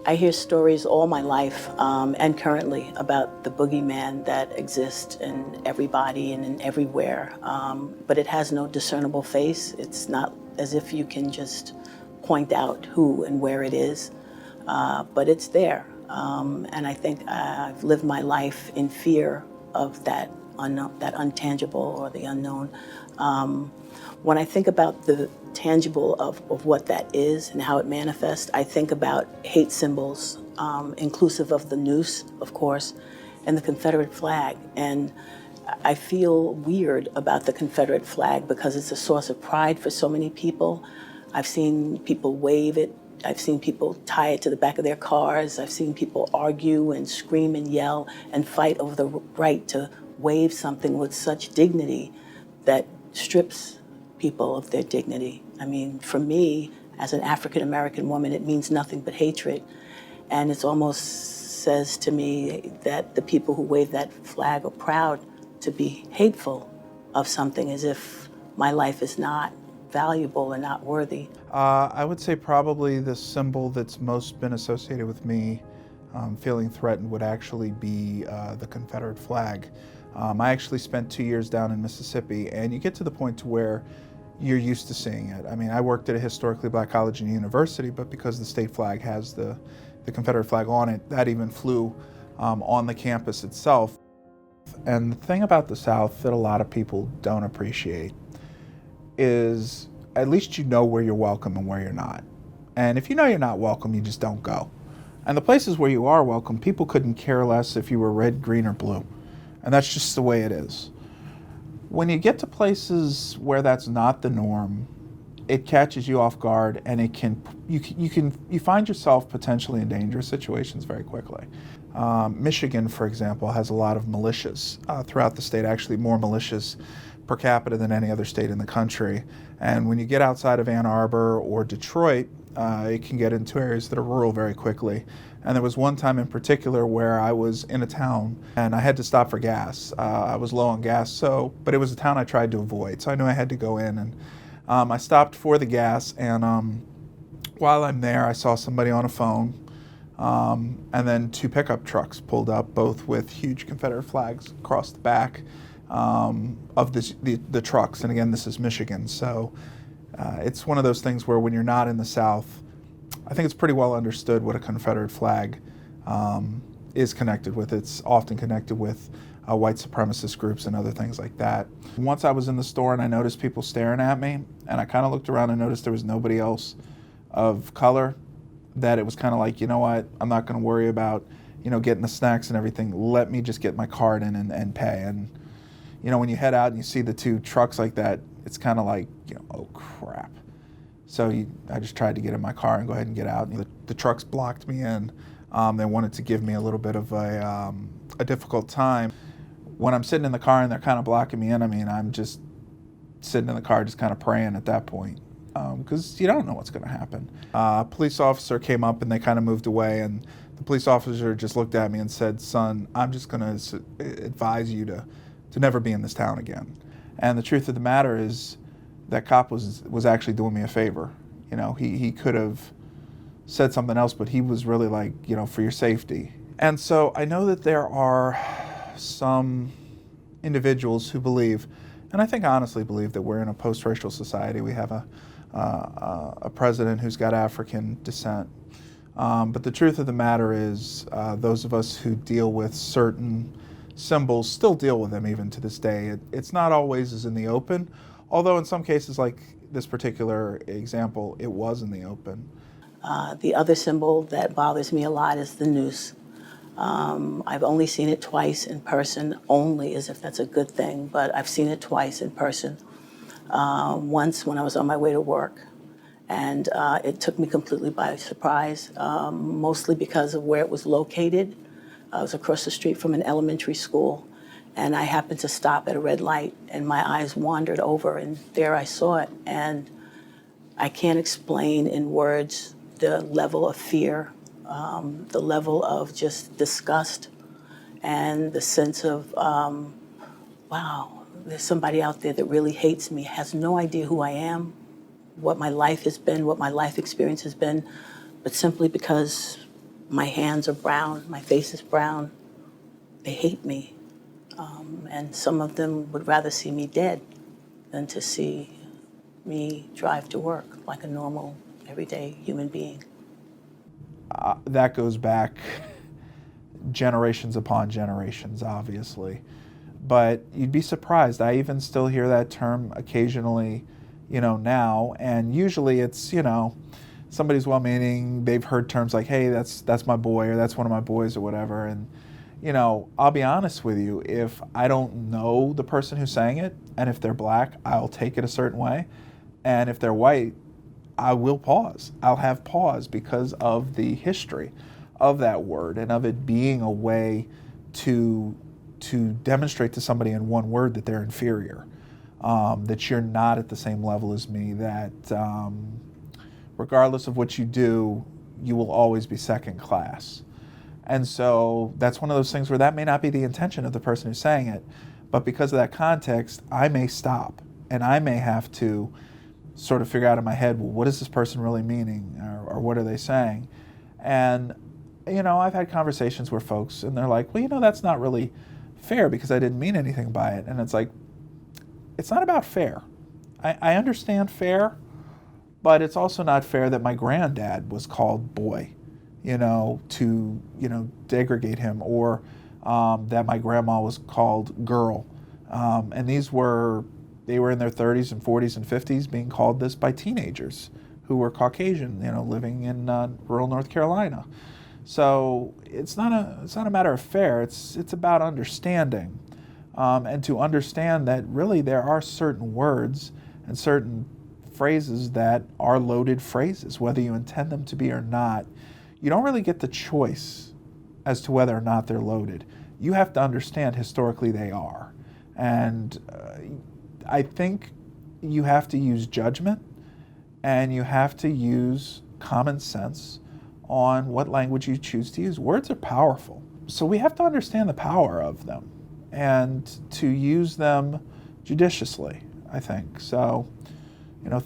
I hear stories all my life and currently about the boogeyman that exists in everybody and in everywhere, but it has no discernible face. It's not as if you can just point out who and where it is, but it's there. And I think I've lived my life in fear of that unknown, that untangible or the unknown. When I think about the tangible of what that is and how it manifests, I think about hate symbols, inclusive of the noose, of course, and the Confederate flag. And I feel weird about the Confederate flag because it's a source of pride for so many people. I've seen people wave it. I've seen people tie it to the back of their cars. I've seen people argue and scream and yell and fight over the right to wave something with such dignity that strips people of their dignity. I mean, for me, as an African American woman, it means nothing but hatred. And it almost says to me that the people who wave that flag are proud to be hateful of something, as if my life is not valuable and not worthy. I would say probably the symbol that's most been associated with me feeling threatened would actually be the Confederate flag. I actually spent 2 years down in Mississippi, and you get to the point to where you're used to seeing it. I mean, I worked at a historically black college and university, but because the state flag has the Confederate flag on it, that even flew on the campus itself. And the thing about the South that a lot of people don't appreciate is at least you know where you're welcome and where you're not. And if you know you're not welcome, you just don't go. And the places where you are welcome, people couldn't care less if you were red, green, or blue. And that's just the way it is. When you get to places where that's not the norm, it catches you off guard, and you find yourself potentially in dangerous situations very quickly. Michigan, for example, has a lot of militias throughout the state, actually more militias per capita than any other state in the country. And when you get outside of Ann Arbor or Detroit, it can get into areas that are rural very quickly. And there was one time in particular where I was in a town and I had to stop for gas. I was low on gas, but it was a town I tried to avoid, so I knew I had to go in. And I stopped for the gas, and while I'm there, I saw somebody on a phone, and then 2 pickup trucks pulled up, both with huge Confederate flags across the back of the trucks. And again, this is Michigan, so it's one of those things where when you're not in the South, I think it's pretty well understood what a Confederate flag is connected with. It's often connected with white supremacist groups and other things like that. Once I was in the store and I noticed people staring at me, and I kind of looked around and noticed there was nobody else of color, that it was kind of like, you know what, I'm not going to worry about, getting the snacks and everything. Let me just get my card in and pay. And, when you head out and you see the 2 trucks like that, it's kind of like, oh crap. So I just tried to get in my car and go ahead and get out. The trucks blocked me in. They wanted to give me a little bit of a difficult time. When I'm sitting in the car and they're kind of blocking me in, I'm just sitting in the car just kind of praying at that point, because you don't know what's going to happen. A police officer came up and they kind of moved away, and the police officer just looked at me and said, "Son, I'm just going to advise you to never be in this town again." And the truth of the matter is, that cop was actually doing me a favor. He could have said something else, but he was really like, for your safety. And so I know that there are some individuals who believe, and I think honestly believe, that we're in a post-racial society. We have a president who's got African descent. But the truth of the matter is, those of us who deal with certain symbols still deal with them even to this day. It's not always as in the open, although in some cases, like this particular example, it was in the open. The other symbol that bothers me a lot is the noose. I've only seen it twice in person, only as if that's a good thing, but I've seen it twice in person. Once when I was on my way to work, and it took me completely by surprise, mostly because of where it was located. I was across the street from an elementary school, and I happened to stop at a red light, and my eyes wandered over, and there I saw it. And I can't explain in words the level of fear, the level of just disgust, and the sense of, wow, there's somebody out there that really hates me, has no idea who I am, what my life has been, what my life experience has been, but simply because my hands are brown, my face is brown. They hate me. And some of them would rather see me dead than to see me drive to work like a normal, everyday human being. That goes back generations upon generations, obviously. But you'd be surprised. I even still hear that term occasionally, now. And usually it's, somebody's well-meaning. They've heard terms like, hey, that's my boy, or that's one of my boys, or whatever. And, I'll be honest with you. If I don't know the person who's saying it, and if they're black, I'll take it a certain way. And if they're white, I will pause. I'll have pause because of the history of that word and of it being a way to demonstrate to somebody in one word that they're inferior, that you're not at the same level as me, that regardless of what you do, you will always be second class. And so that's one of those things where that may not be the intention of the person who's saying it, but because of that context, I may stop and I may have to sort of figure out in my head, well, what is this person really meaning, or what are they saying? And, I've had conversations where folks, and they're like, well, that's not really fair because I didn't mean anything by it. And it's like, it's not about fair. I understand fair, but it's also not fair that my granddad was called boy, to, degradate him, or that my grandma was called girl. And they were in their 30s and 40s and 50s being called this by teenagers who were Caucasian, living in rural North Carolina. So it's not a matter of fair. It's about understanding, and to understand that really there are certain words and certain phrases that are loaded phrases, whether you intend them to be or not. You don't really get the choice as to whether or not they're loaded. You have to understand historically they are, and I think you have to use judgment and you have to use common sense on what language you choose to use. Words are powerful, so we have to understand the power of them and to use them judiciously, I think. So,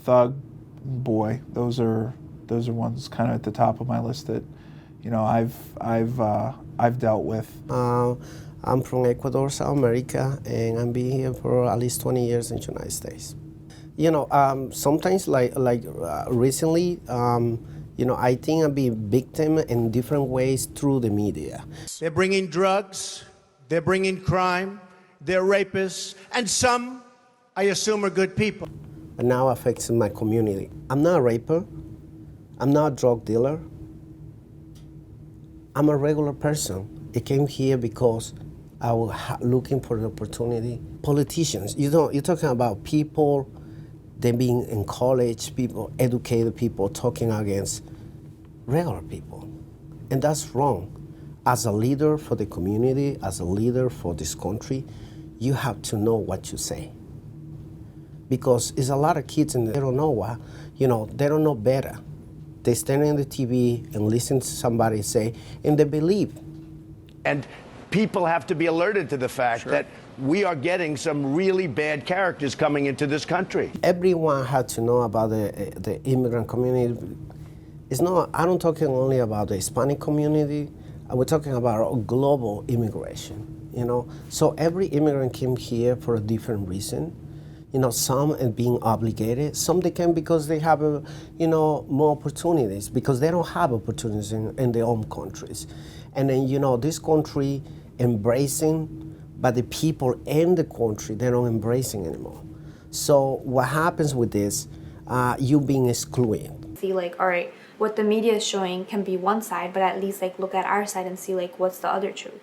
thug, boy, those are ones kind of at the top of my list that, I've dealt with. I'm from Ecuador, South America, and I've been here for at least 20 years in the United States. Sometimes, recently, I think I'm being victim in different ways through the media. They're bringing drugs, they're bringing crime, they're rapists, and some, I assume, are good people. And now affects my community. I'm not a raper. I'm not a drug dealer. I'm a regular person. I came here because I was looking for an opportunity. Politicians, you're talking about people, they being in college, people, educated people talking against regular people. And that's wrong. As a leader for the community, as a leader for this country, you have to know what you say. Because there's a lot of kids and they don't know what, they don't know better. They stand on the TV and listen to somebody say, and they believe. And people have to be alerted to the fact that we are getting some really bad characters coming into this country. Everyone had to know about the immigrant community. I'm talking only about the Hispanic community. We're talking about global immigration, So every immigrant came here for a different reason. Some are being obligated. Some they came because they have, more opportunities, because they don't have opportunities in their own countries. And then, this country embracing, but the people in the country, they're not embracing anymore. So what happens with this, you being excluded. See, all right, what the media is showing can be one side, but at least, look at our side and see, what's the other truth.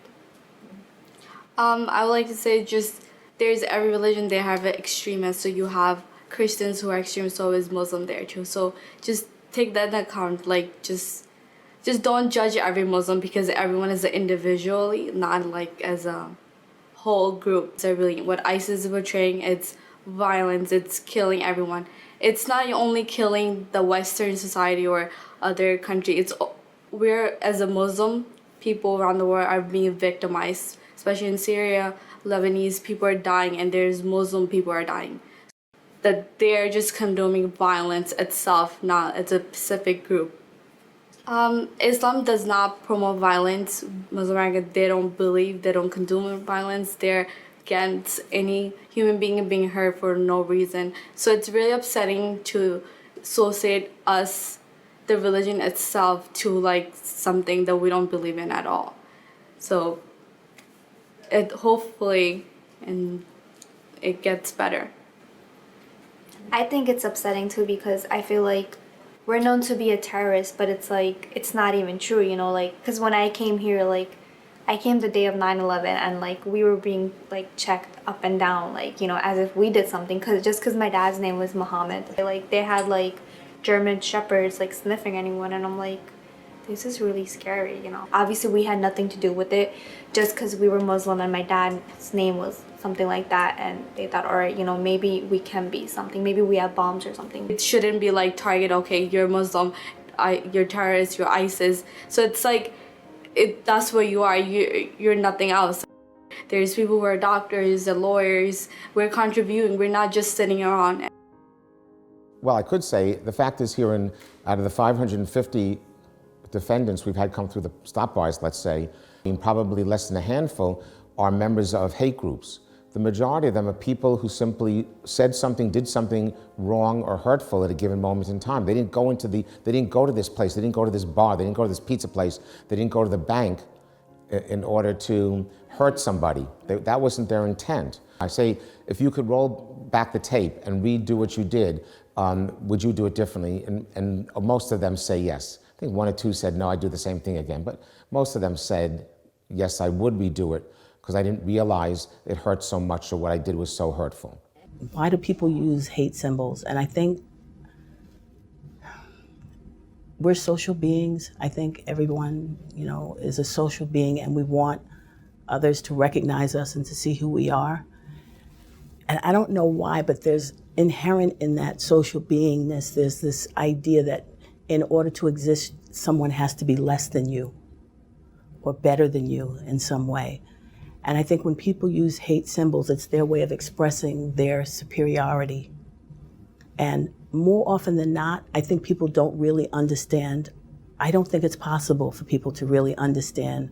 I would like to say just there's every religion, they have an extremist. So you have Christians who are extremists, so is Muslim there too. So just take that into account. Just don't judge every Muslim because everyone is individually, not as a whole group. So really, what ISIS is portraying, it's violence, it's killing everyone. It's not only killing the Western society or other country. We're as a Muslim people around the world are being victimized, especially in Syria. Lebanese people are dying, and there's Muslim people are dying. That they're just condoning violence itself, not as a specific group. Islam does not promote violence. Muslim America, they don't believe, they don't condone violence. They're against any human being being hurt for no reason. So it's really upsetting to associate us, the religion itself, to like something that we don't believe in at all. So it hopefully and it gets better. I think it's upsetting too because I feel like we're known to be a terrorist, but it's like it's not even true, you know, like because when I came here, like I came the day of 9/11 and like we were being like checked up and down, like, you know, as if we did something because my dad's name was Muhammad. Like they had like German shepherds like sniffing anyone, and I'm like, this is really scary, you know. Obviously we had nothing to do with it, just because we were Muslim and my dad's name was something like that, and they thought, all right, you know, maybe we can be something, maybe we have bombs or something. It shouldn't be like target, okay, you're Muslim, you're terrorist, you're ISIS. So it's like, that's what you are, you're nothing else. There's people who are doctors, the lawyers, we're contributing, we're not just sitting around. Well, I could say the fact is here, out of the 550 defendants we've had come through the stop bars, let's say, probably less than a handful are members of hate groups. The majority of them are people who simply said something, did something wrong or hurtful at a given moment in time. They didn't go to this place, they didn't go to this bar, they didn't go to this pizza place, they didn't go to the bank in order to hurt somebody. That wasn't their intent. I say, if you could roll back the tape and redo what you did, would you do it differently? And most of them say yes. I think one or two said, no, I'd do the same thing again. But most of them said, yes, I would redo it, because I didn't realize it hurt so much or what I did was so hurtful. Why do people use hate symbols? And I think we're social beings. I think everyone, you know, is a social being, and we want others to recognize us and to see who we are. And I don't know why, but there's inherent in that social beingness, there's this idea that in order to exist, someone has to be less than you or better than you in some way. And I think when people use hate symbols, it's their way of expressing their superiority. And more often than not, I think people don't really understand. I don't think it's possible for people to really understand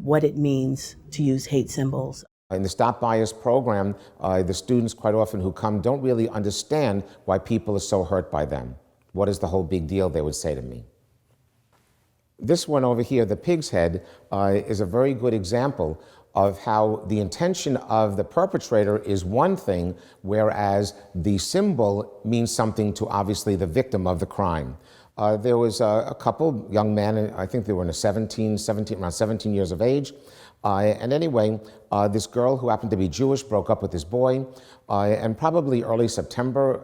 what it means to use hate symbols. In the Stop Bias program, the students quite often who come don't really understand why people are so hurt by them. What is the whole big deal, they would say to me. This one over here, the pig's head, is a very good example of how the intention of the perpetrator is one thing, whereas the symbol means something to obviously the victim of the crime. There was a couple, young men, I think they were around 17 years of age. And anyway, this girl who happened to be Jewish broke up with this boy, and probably early September,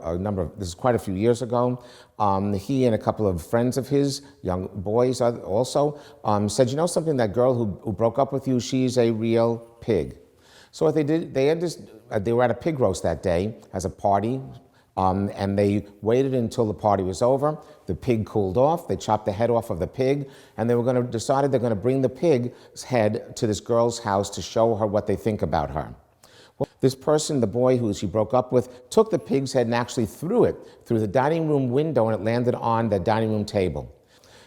this is quite a few years ago, he and a couple of friends of his, young boys also, said, you know something, that girl who broke up with you, she's a real pig. So what they did, they were at a pig roast that day as a party, and they waited until the party was over. The pig cooled off. They chopped the head off of the pig, and they were decided they're going to bring the pig's head to this girl's house to show her what they think about her. Well, this person, the boy who she broke up with, took the pig's head and actually threw it through the dining room window, and it landed on the dining room table.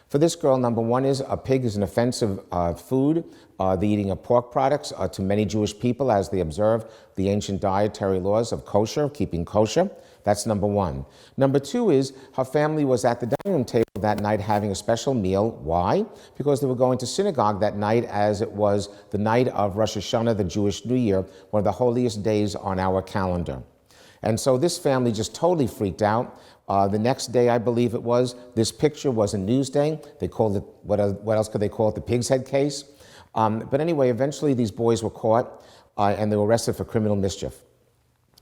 For this girl, number one is a pig is an offensive food. The eating of pork products to many Jewish people, as they observe the ancient dietary laws of kosher, keeping kosher. That's number one. Number two is her family was at the dining room table that night having a special meal. Why? Because they were going to synagogue that night, as it was the night of Rosh Hashanah, the Jewish New Year, one of the holiest days on our calendar. And so this family just totally freaked out. The next day, I believe it was, this picture was in Newsday. They called it, what else could they call it, the pig's head case? But anyway, eventually these boys were caught and they were arrested for criminal mischief.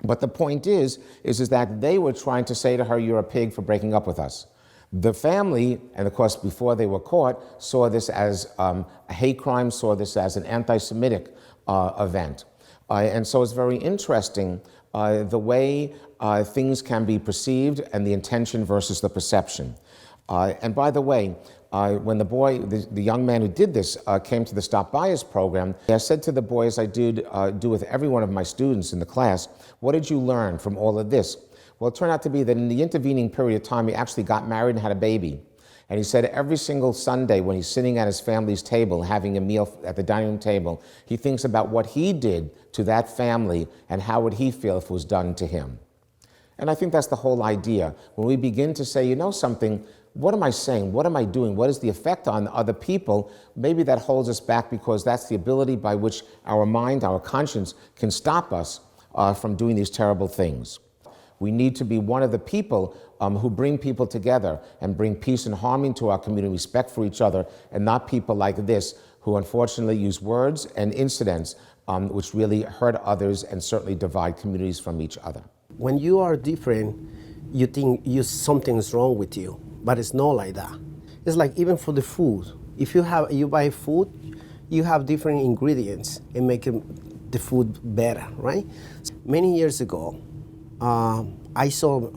But the point is that they were trying to say to her, you're a pig for breaking up with us. The family, and of course before they were caught, saw this as a hate crime, saw this as an anti-Semitic event. And so it's very interesting the way things can be perceived and the intention versus the perception. And by the way, when the young man who did this came to the Stop Bias program, I said to the boys, I do with every one of my students in the class, what did you learn from all of this? Well, it turned out to be that in the intervening period of time, he actually got married and had a baby. And he said every single Sunday when he's sitting at his family's table, having a meal at the dining room table, he thinks about what he did to that family and how would he feel if it was done to him. And I think that's the whole idea. When we begin to say, you know something, what am I saying? What am I doing? What is the effect on other people? Maybe that holds us back because that's the ability by which our mind, our conscience can stop us from doing these terrible things. We need to be one of the people who bring people together and bring peace and harmony to our community, respect for each other, and not people like this who unfortunately use words and incidents which really hurt others and certainly divide communities from each other. When you are different, you think something's wrong with you, but it's not like that. It's like even for the food. If you buy food, you have different ingredients and make the food better, right? Many years ago, I saw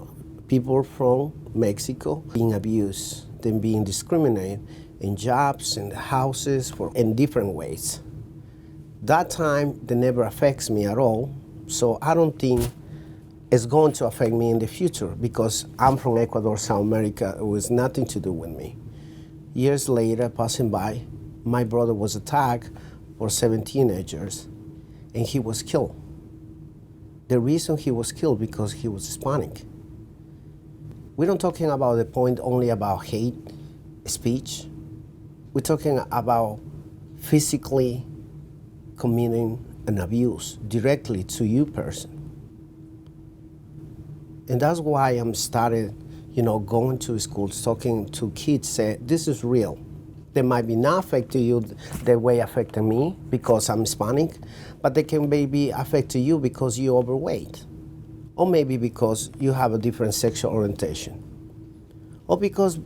people from Mexico being abused, then being discriminated in jobs, in the houses, in different ways. That time, that never affects me at all, so I don't think it's going to affect me in the future because I'm from Ecuador, South America. It was nothing to do with me. Years later, passing by, my brother was attacked for 7 teenagers, and he was killed. The reason he was killed because he was Hispanic. We're not talking about the point only about hate speech. We're talking about physically committing an abuse directly to you person. And that's why I'm started, going to schools, talking to kids, say, this is real. They might be not affecting you the way affecting me because I'm Hispanic, but they can maybe affect you because you're overweight, or maybe because you have a different sexual orientation, or because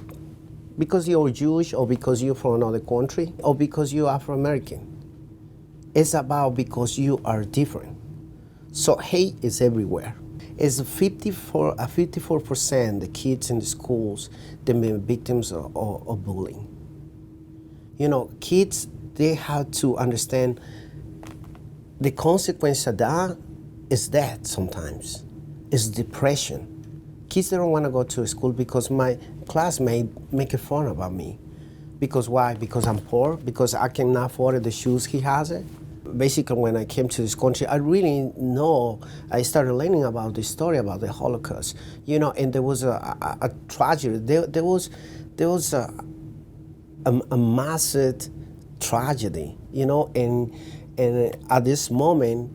you're Jewish, or because you're from another country, or because you're Afro-American. It's about because you are different. So hate is everywhere. It's 54% the kids in the schools that have been victims of bullying. Kids, they have to understand the consequence of that is death sometimes. It's depression. Kids don't want to go to school because my classmate make fun about me. Because why? Because I'm poor? Because I cannot afford the shoes he has it? Basically, when I came to this country, I started learning about the story about the Holocaust, and there was a tragedy. There was a massive tragedy, and at this moment,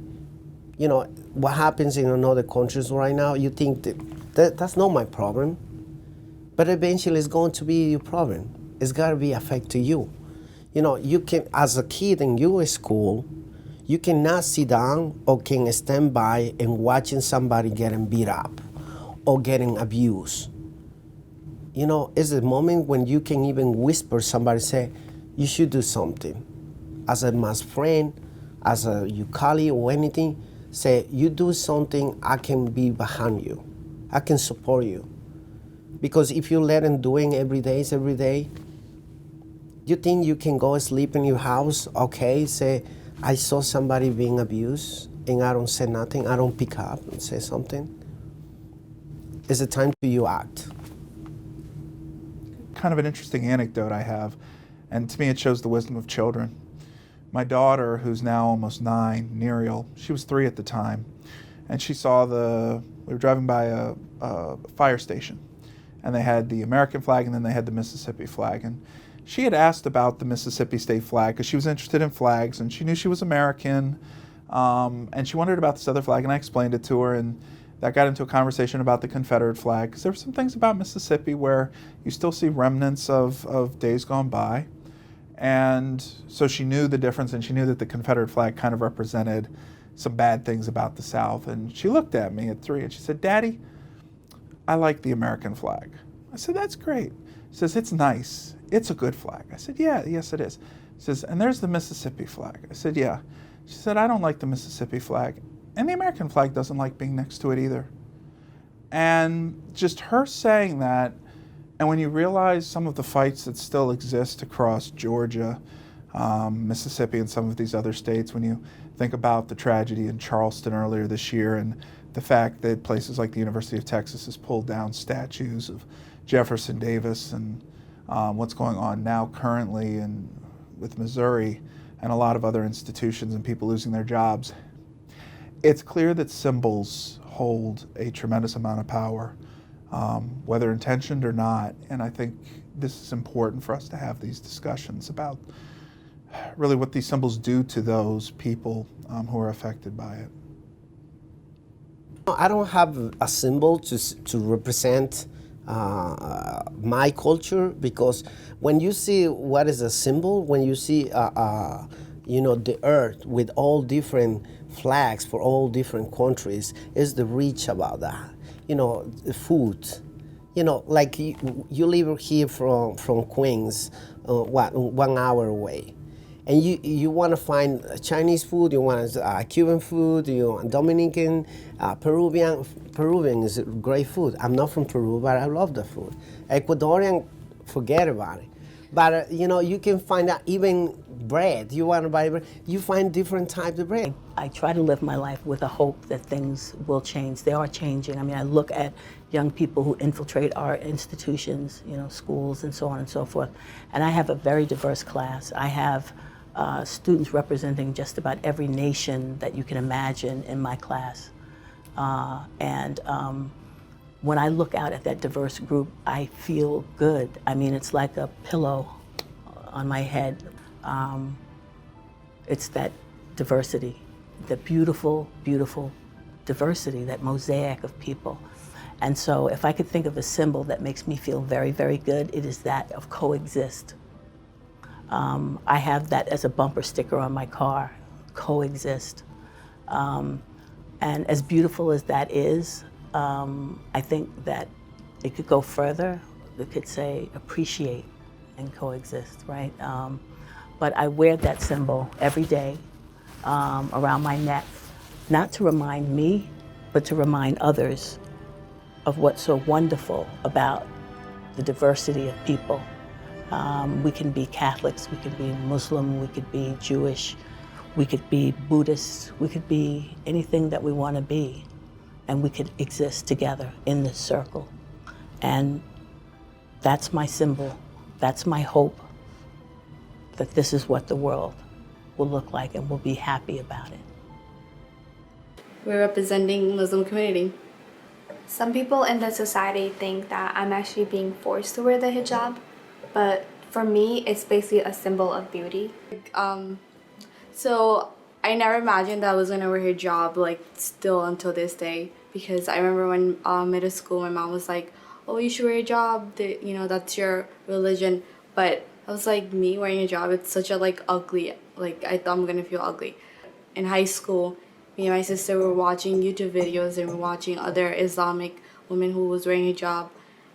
what happens in other countries right now, you think that's not my problem, but eventually it's going to be your problem. It's got to be affecting you. You can, as a kid in your school, you cannot sit down or can stand by and watching somebody getting beat up or getting abused. It's a moment when you can even whisper somebody, say, you should do something. As a my friend, as your colleague or anything, say, you do something, I can be behind you. I can support you. Because if you let them doing every day, you think you can go sleep in your house, okay, say, I saw somebody being abused and I don't say nothing, I don't pick up and say something. It's a time to you act. Kind of an interesting anecdote I have, and to me it shows the wisdom of children. My daughter, who's now almost 9, Neriel, she was 3 at the time, and she saw we were driving by a fire station, and they had the American flag and then they had the Mississippi flag. And she had asked about the Mississippi state flag because she was interested in flags and she knew she was American, and she wondered about this other flag, and I explained it to her, and that got into a conversation about the Confederate flag because there were some things about Mississippi where you still see remnants of days gone by. And so she knew the difference, and she knew that the Confederate flag kind of represented some bad things about the South. And she looked at me at 3 and she said, Daddy, I like the American flag. I said, that's great. She says, it's nice. It's a good flag. I said, yeah, yes it is. She says, and there's the Mississippi flag. I said, yeah. She said, I don't like the Mississippi flag. And the American flag doesn't like being next to it either. And just her saying that, and when you realize some of the fights that still exist across Georgia, Mississippi, and some of these other states, when you think about the tragedy in Charleston earlier this year and the fact that places like the University of Texas has pulled down statues of Jefferson Davis and what's going on now currently with Missouri and a lot of other institutions and people losing their jobs, it's clear that symbols hold a tremendous amount of power, whether intentioned or not. And I think this is important for us to have these discussions about really what these symbols do to those people who are affected by it. I don't have a symbol to represent my culture, because when you see what is a symbol, when you see the earth with all different flags for all different countries, is the reach about that. The food. Like you live here from Queens, 1 hour away, and you want to find Chinese food, you want Cuban food, you want Dominican, Peruvian. Peruvian is great food. I'm not from Peru, but I love the food. Ecuadorian, forget about it. But you can find out even bread. You want to buy bread, you find different types of bread. I try to live my life with a hope that things will change. They are changing. I mean, I look at young people who infiltrate our institutions, schools and so on and so forth. And I have a very diverse class. I have students representing just about every nation that you can imagine in my class. When I look out at that diverse group, I feel good. I mean, it's like a pillow on my head. It's that diversity, the beautiful, beautiful diversity, that mosaic of people. And so if I could think of a symbol that makes me feel very, very good, it is that of coexist. I have that as a bumper sticker on my car, coexist. And as beautiful as that is, I think that it could go further. It could say appreciate and coexist, right? But I wear that symbol every day around my neck, not to remind me, but to remind others of what's so wonderful about the diversity of people. We can be Catholics, we could be Muslim, we could be Jewish, we could be Buddhist, we could be anything that we want to be, and we could exist together in this circle. And that's my symbol, that's my hope, that this is what the world will look like and we'll be happy about it. We're representing Muslim community. Some people in the society think that I'm actually being forced to wear the hijab, but for me, it's basically a symbol of beauty. So I never imagined that I was gonna wear hijab, still until this day, because I remember when middle school, my mom was like, "Oh, you should wear a hijab. That's your religion." But I was like, me wearing a hijab, it's such a ugly. I thought I'm gonna feel ugly. In high school, me and my sister were watching YouTube videos and we're watching other Islamic women who was wearing hijab,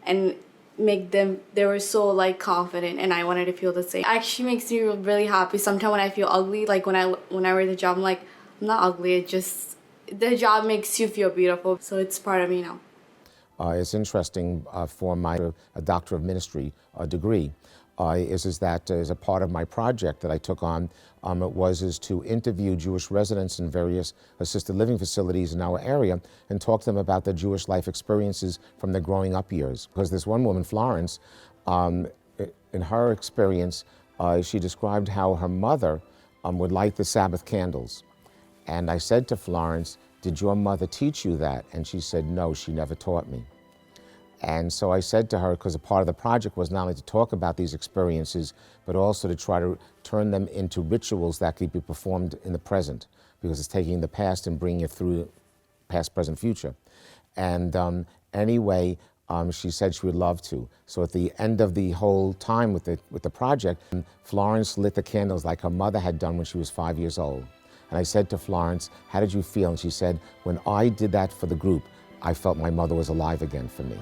and they were so confident, and I wanted to feel the same. It actually makes me really happy. Sometimes when I feel ugly, when I wear the hijab, I'm like, I'm not ugly. The hijab makes you feel beautiful, so it's part of me now. It's interesting for a Doctor of Ministry degree. Is that as a part of my project that I took on, is to interview Jewish residents in various assisted living facilities in our area and talk to them about their Jewish life experiences from their growing up years. Because this one woman, Florence, in her experience, she described how her mother would light the Sabbath candles. And I said to Florence, "Did your mother teach you that?" And she said, "No, she never taught me." And so I said to her, because a part of the project was not only to talk about these experiences, but also to try to turn them into rituals that could be performed in the present, because it's taking the past and bringing it through past, present, future. And anyway, she said she would love to. So at the end of the whole time with the project, Florence lit the candles like her mother had done when she was 5 years old. And I said to Florence, "How did you feel?" And she said, "When I did that for the group, I felt my mother was alive again for me."